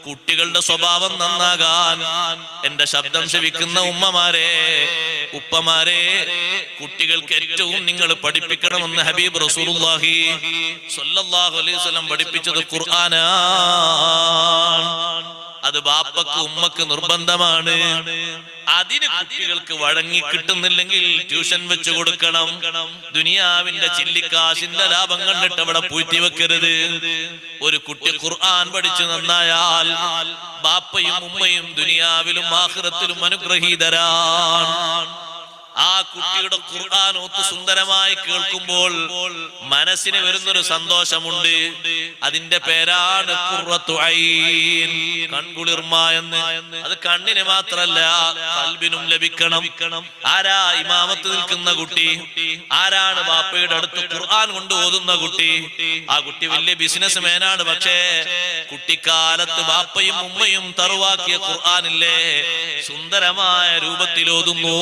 കുട്ടികളുടെ സ്വഭാവം നന്നാകാൻ എന്റെ ശബ്ദം ശ്രവിക്കുന്ന ഉമ്മമാരെ, ഉപ്പമാരെ, കുട്ടികൾക്ക് ഏറ്റവും നിങ്ങൾ പഠിപ്പിക്കണമെന്ന് ഹബീബ് റസൂലുള്ളാഹി സ്വല്ലല്ലാഹു അലൈഹി വസല്ലം പഠിപ്പിച്ചത് ഖുർആനാണ്. അത് ബാപ്പക്ക് ഉമ്മക്ക് നിർബന്ധമാണ്. അതിന് കുട്ടികൾക്ക് വഴങ്ങി കിട്ടുന്നില്ലെങ്കിൽ ട്യൂഷൻ വെച്ച് കൊടുക്കണം. ദുനിയാവിന്റെ ചില്ലിക്കാശിന്റെ ലാഭം കണ്ടിട്ട് അവിടെ പൂഴ്ത്തി വെക്കരുത്. ഒരു കുട്ടി ഖുർആൻ പഠിച്ചു നന്നായാൽ ബാപ്പയും ഉമ്മയും ദുനിയാവിലും ആഖിറത്തിലും അനുഗ്രഹീതരാണ്. ആ കുട്ടിയുടെ ഖുർആൻ ഒത്ത് സുന്ദരമായി കേൾക്കുമ്പോൾ മനസ്സിന് വരുന്നൊരു സന്തോഷമുണ്ട്. അതിന്റെ പേരാണ് ഖുർറത്തു ഐൻ, കൺകുളിർമ എന്ന്. അത് കണ്ണിന് മാത്രല്ല ഖൽബിനും ലഭിക്കണം. ആരാ ഇമാമത്ത് നിൽക്കുന്ന കുട്ടി? ആരാണ് ബാപ്പയുടെ അടുത്ത് ഖുർആൻ കൊണ്ട് ഓതുന്ന കുട്ടി? ആ കുട്ടി വലിയ ബിസിനസ് മാനാണ്. പക്ഷേ കുട്ടിക്കാലത്ത് ബാപ്പയും ഉമ്മയും തറുവാക്കിയ ഖുർആനില്ലേ സുന്ദരമായ രൂപത്തിൽ ഓതുന്നു.